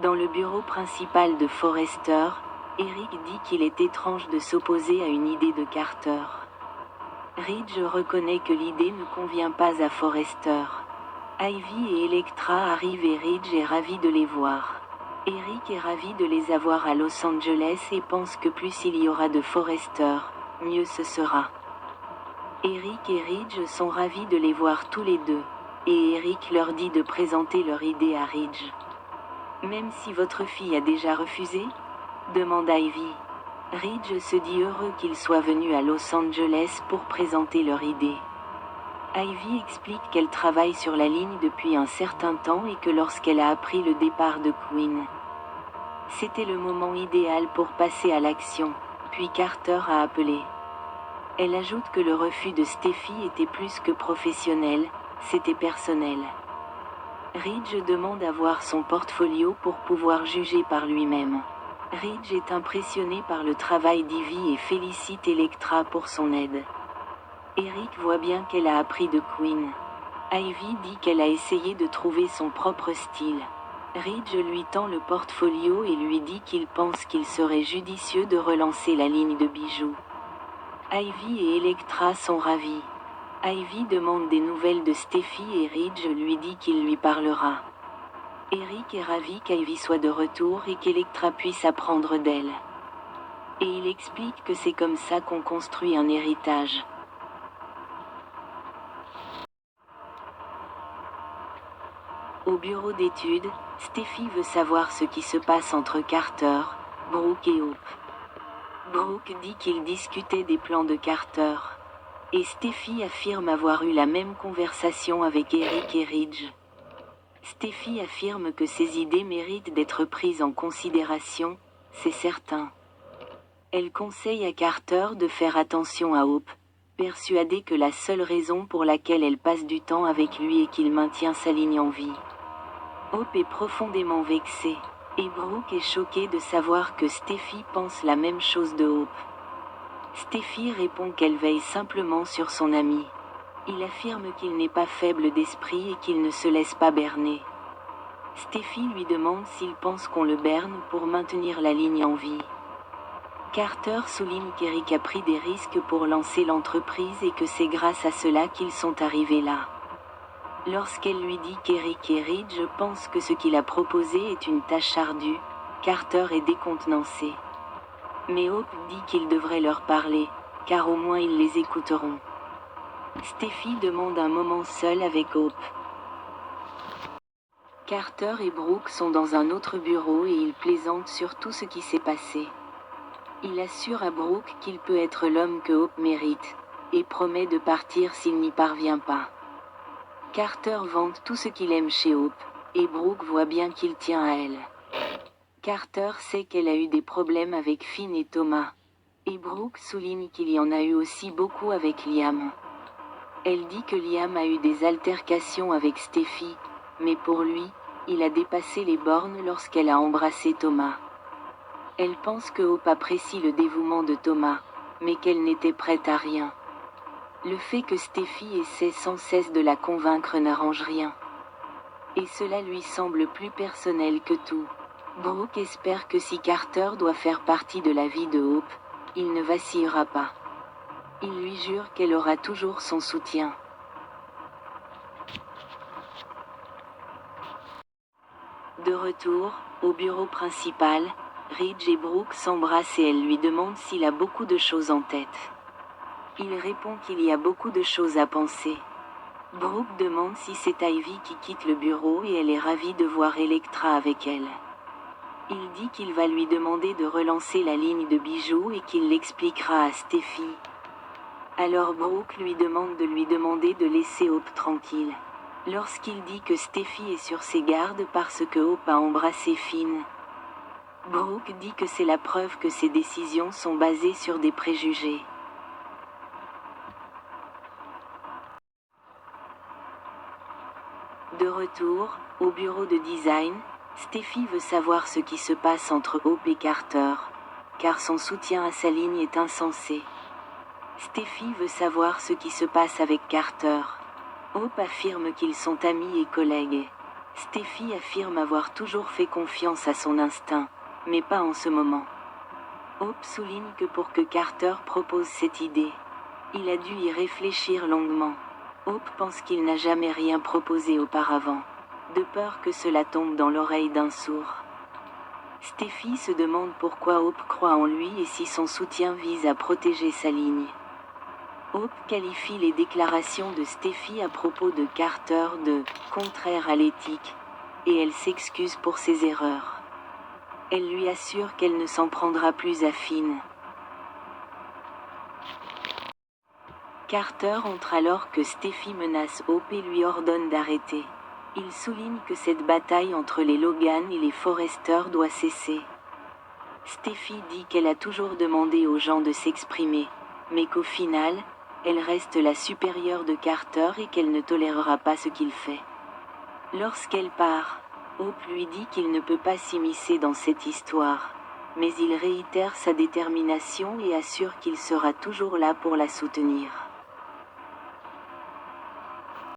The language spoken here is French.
Dans le bureau principal de Forrester, Eric dit qu'il est étrange de s'opposer à une idée de Carter. Ridge reconnaît que l'idée ne convient pas à Forrester. Ivy et Elektra arrivent et Ridge est ravi de les voir. Eric est ravi de les avoir à Los Angeles et pense que plus il y aura de Forrester, mieux ce sera. Eric et Ridge sont ravis de les voir tous les deux, et Eric leur dit de présenter leur idée à Ridge. « Même si votre fille a déjà refusé ?» demande Ivy. Ridge se dit heureux qu'ils soient venus à Los Angeles pour présenter leur idée. Ivy explique qu'elle travaille sur la ligne depuis un certain temps et que lorsqu'elle a appris le départ de Quinn, c'était le moment idéal pour passer à l'action, puis Carter a appelé. Elle ajoute que le refus de Steffi était plus que professionnel, c'était personnel. Ridge demande à voir son portfolio pour pouvoir juger par lui-même. Ridge est impressionné par le travail d'Ivy et félicite Elektra pour son aide. Eric voit bien qu'elle a appris de Quinn. Ivy dit qu'elle a essayé de trouver son propre style. Ridge lui tend le portfolio et lui dit qu'il pense qu'il serait judicieux de relancer la ligne de bijoux. Ivy et Elektra sont ravis. Ivy demande des nouvelles de Steffi et Ridge lui dit qu'il lui parlera. Eric est ravi qu'Ivy soit de retour et qu'Elektra puisse apprendre d'elle. Et il explique que c'est comme ça qu'on construit un héritage. Au bureau d'études, Steffi veut savoir ce qui se passe entre Carter, Brooke et Hope. Brooke dit qu'ils discutaient des plans de Carter. Et Steffi affirme avoir eu la même conversation avec Eric et Ridge. Steffi affirme que ses idées méritent d'être prises en considération, c'est certain. Elle conseille à Carter de faire attention à Hope, persuadée que la seule raison pour laquelle elle passe du temps avec lui est qu'il maintient sa ligne en vie. Hope est profondément vexée, et Brooke est choquée de savoir que Steffi pense la même chose de Hope. Steffi répond qu'elle veille simplement sur son ami. Il affirme qu'il n'est pas faible d'esprit et qu'il ne se laisse pas berner. Steffi lui demande s'il pense qu'on le berne pour maintenir la ligne en vie. Carter souligne qu'Eric a pris des risques pour lancer l'entreprise et que c'est grâce à cela qu'ils sont arrivés là. Lorsqu'elle lui dit qu'Eric et Ridge pensent que ce qu'il a proposé est une tâche ardue, Carter est décontenancé. Mais Hope dit qu'il devrait leur parler, car au moins ils les écouteront. Steffi demande un moment seul avec Hope. Carter et Brooke sont dans un autre bureau et ils plaisantent sur tout ce qui s'est passé. Il assure à Brooke qu'il peut être l'homme que Hope mérite, et promet de partir s'il n'y parvient pas. Carter vante tout ce qu'il aime chez Hope, et Brooke voit bien qu'il tient à elle. Carter sait qu'elle a eu des problèmes avec Finn et Thomas, et Brooke souligne qu'il y en a eu aussi beaucoup avec Liam. Elle dit que Liam a eu des altercations avec Steffi, mais pour lui, il a dépassé les bornes lorsqu'elle a embrassé Thomas. Elle pense que Hope apprécie le dévouement de Thomas, mais qu'elle n'était prête à rien. Le fait que Steffi essaie sans cesse de la convaincre n'arrange rien. Et cela lui semble plus personnel que tout. Brooke espère que si Carter doit faire partie de la vie de Hope, il ne vacillera pas. Il lui jure qu'elle aura toujours son soutien. De retour, au bureau principal, Ridge et Brooke s'embrassent et elle lui demande s'il a beaucoup de choses en tête. Il répond qu'il y a beaucoup de choses à penser. Brooke demande si c'est Ivy qui quitte le bureau et elle est ravie de voir Elektra avec elle. Il dit qu'il va lui demander de relancer la ligne de bijoux et qu'il l'expliquera à Steffi. Alors Brooke lui demande de lui demander de laisser Hope tranquille. Lorsqu'il dit que Steffi est sur ses gardes parce que Hope a embrassé Finn, Brooke dit que c'est la preuve que ses décisions sont basées sur des préjugés. De retour, au bureau de design, Steffi veut savoir ce qui se passe entre Hope et Carter, car son soutien à sa ligne est insensé. Steffi veut savoir ce qui se passe avec Carter. Hope affirme qu'ils sont amis et collègues. Steffi affirme avoir toujours fait confiance à son instinct, mais pas en ce moment. Hope souligne que pour que Carter propose cette idée, il a dû y réfléchir longuement. Hope pense qu'il n'a jamais rien proposé auparavant, de peur que cela tombe dans l'oreille d'un sourd. Steffi se demande pourquoi Hope croit en lui et si son soutien vise à protéger sa ligne. Hope qualifie les déclarations de Steffi à propos de Carter de « contraire à l'éthique » et elle s'excuse pour ses erreurs. Elle lui assure qu'elle ne s'en prendra plus à Finn. Carter entre alors que Steffi menace Hope et lui ordonne d'arrêter. Il souligne que cette bataille entre les Logan et les Forrester doit cesser. Steffi dit qu'elle a toujours demandé aux gens de s'exprimer, mais qu'au final, elle reste la supérieure de Carter et qu'elle ne tolérera pas ce qu'il fait. Lorsqu'elle part, Hope lui dit qu'il ne peut pas s'immiscer dans cette histoire, mais il réitère sa détermination et assure qu'il sera toujours là pour la soutenir.